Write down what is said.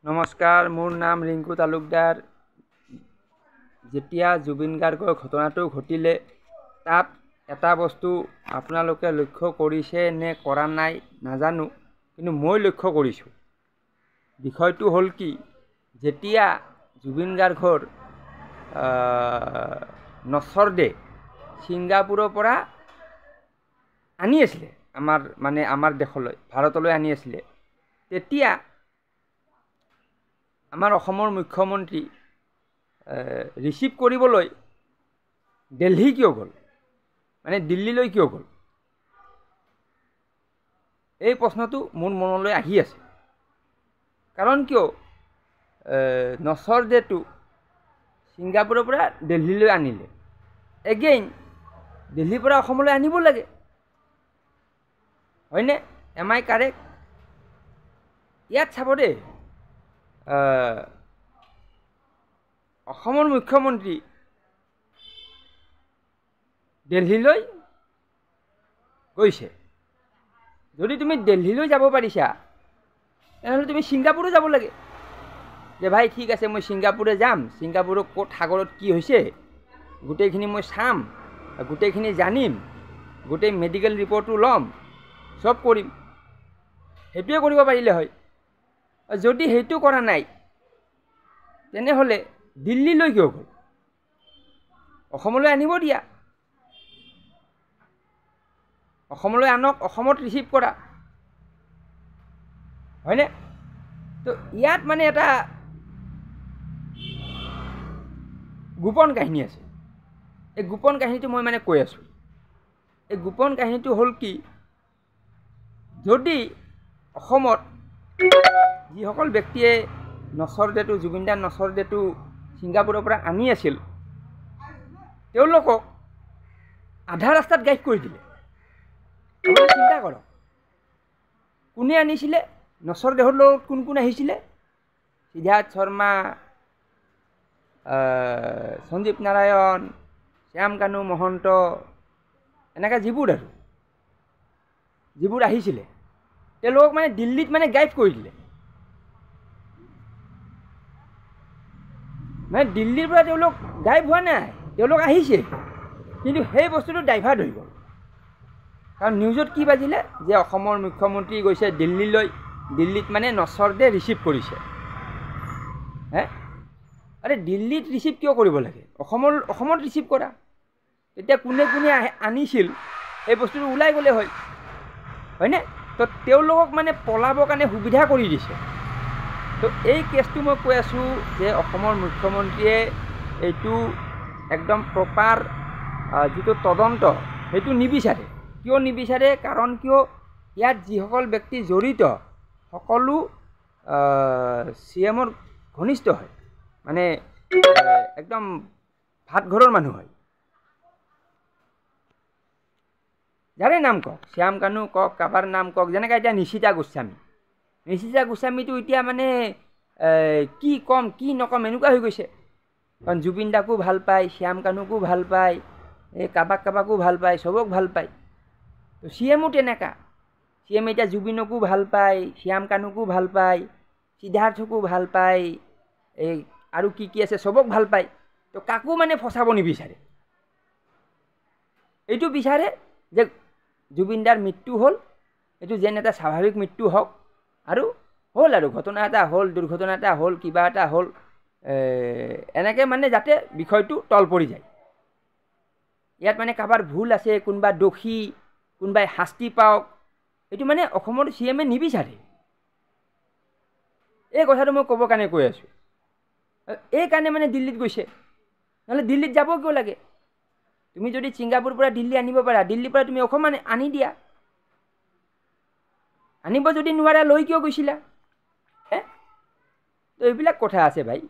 নমস্কাৰ, মোৰ নাম ৰিংকু তালুকদাৰ। যেতিয়া জুবিন গাৰ্গৰ ঘটনাটো ঘটিলে তাত এটা বস্তু আপোনালোকে লক্ষ্য কৰিছে নে কৰা নাই নাজানো, কিন্তু মই লক্ষ্য কৰিছোঁ। বিষয়টো হ'ল কি, যেতিয়া জুবিন গাৰ্গৰ নচৰদে ছিংগাপুৰৰ পৰা আনি আছিলে, আমাৰ দেশলৈ, ভাৰতলৈ আনি আছিলে, তেতিয়া আমাৰ অসমৰ মুখ্যমন্ত্ৰী ৰিচিভ কৰিবলৈ দিল্লী কিয় গ'ল, মানে দিল্লীলৈ কিয় গ'ল, এই প্ৰশ্নটো মোৰ মনলৈ আহি আছে। কাৰণ কিয় নচৰদেটো ছিংগাপুৰৰ পৰা দিল্লীলৈ আনিলে, এগেইন দিল্লীৰ পৰা অসমলৈ আনিব লাগে, হয়নে? এম আই কাৰেক্ট? ইয়াত চাব দেই, অসমৰ মুখ্যমন্ত্ৰী দিল্লীলৈ গৈছে। যদি তুমি দিল্লীলৈ যাব পাৰিছা তেনেহ'লে তুমি ছিংগাপুৰো যাব লাগে, যে ভাই ঠিক আছে মই ছিংগাপুৰে যাম, ছিংগাপুৰত ক'ত সাগৰত কি হৈছে গোটেইখিনি মই চাম, গোটেইখিনি জানিম, গোটেই মেডিকেল ৰিপৰ্টটো ল'ম, চব কৰিম। সেইটোৱে কৰিব পাৰিলে হয়। যদি সেইটো কৰা নাই তেনেহ'লে দিল্লীলৈ কিয় গ'ল? অসমলৈ আনিব দিয়া, অসমলৈ আনক, অসমত ৰিচিভ কৰা, হয়নে? তো ইয়াত মানে এটা গোপন কাহিনী আছে। এই গোপন কাহিনীটো মই মানে কৈ আছোঁ। এই গোপন কাহিনীটো হ'ল কি, যদি অসমত যিসকল ব্যক্তিয়ে নচৰদেটো, জুবিনদাৰ নচৰদেটো ছিংগাপুৰৰ পৰা আনি আছিল, তেওঁলোকক আধা ৰাস্তাত গাইড কৰি দিলে। চিন্তা কৰক, কোনে আনিছিলে? নচৰদেহৰ লগত কোন কোন আহিছিলে? সিদ্ধাৰ্থ শৰ্মা, সঞ্জীৱ নাৰায়ণ, শ্যাম কানু মহন্ত, এনেকৈ যিবোৰ আহিছিলে, তেওঁলোকক মানে দিল্লীত মানে গাইড কৰি দিলে। মানে দিল্লীৰ পৰা তেওঁলোক গাইব হোৱা নাই, তেওঁলোক আহিছে, কিন্তু সেই বস্তুটো ডাইভাৰ্ট হৈ গ'ল। কাৰণ নিউজত কি বাজিলে যে অসমৰ মুখ্যমন্ত্ৰী গৈছে দিল্লীলৈ, দিল্লীত মানে নচৰদে ৰিচিভ কৰিছে। আৰে দিল্লীত ৰিচিভ কিয় কৰিব লাগে? অসমত ৰিচিভ কৰা। তেতিয়া কোনে কোনে আনিছিল এই বস্তুটো ওলাই গ'লে হয়, হয়নে? তো তেওঁলোকক মানে পলাবৰ কাৰণে সুবিধা কৰি দিছে। তো এই কেছটো মই কৈ আছোঁ যে অসমৰ মুখ্যমন্ত্ৰীয়ে এইটো একদম প্ৰপাৰ যিটো তদন্ত সেইটো নিবিচাৰে। কিয় নিবিচাৰে? কাৰণ কিয় ইয়াত যিসকল ব্যক্তি জড়িত সকলো CM-ৰ ঘনিষ্ঠ হয়, মানে একদম ভাতঘৰৰ মানুহ হয়। যাৰে নাম কওক, শ্যাম কানু কওক, কাৰোবাৰ নাম কওক, যেনেকৈ এতিয়া নিশিতা গোস্বামীটো এতিয়া মানে কি ক'ম কি নক'ম এনেকুৱা হৈ গৈছে। কাৰণ জুবিন দাকো ভাল পায়, শ্যাম কানুকো ভাল পায়, এই কাৰোবাকো ভাল পায়, চবক ভাল পায়। তো CM-ও তেনেকুৱা, CM এতিয়া জুবিনকো ভাল পায়, শ্যাম কানুকো ভাল পায়, সিদ্ধাৰ্থকো ভাল পায়, এই আৰু কি কি আছে চবক ভাল পায়। তো কাকো মানে ফচাব নিবিচাৰে। এইটো বিচাৰে যে জুবিনদাৰ মৃত্যু হ'ল, এইটো যেন এটা স্বাভাৱিক মৃত্যু হওক, আৰু হ'ল আৰু ঘটনা এটা হ'ল, দুৰ্ঘটনা এটা হ'ল, কিবা এটা হ'ল, এনেকৈ মানে যাতে বিষয়টো তল পৰি যায়। ইয়াত মানে কাৰোবাৰ ভুল আছে, কোনোবা দোষী, কোনোবাই শাস্তি পাওক, এইটো মানে অসমৰ CM-এ নিবিচাৰে। এই কথাটো মই ক'বৰ কাৰণে কৈ আছোঁ। এই কাৰণে মানে দিল্লীত গৈছে, নহ'লে দিল্লীত যাব কিয় লাগে? তুমি যদি ছিংগাপুৰৰ পৰা দিল্লী আনিব পাৰা, দিল্লীৰ পৰা তুমি অসম আনি দিয়া। আনিব যদি নোৱাৰা লৈ কিয় গৈছিলা? তো এইবিলাক কথা আছে ভাই।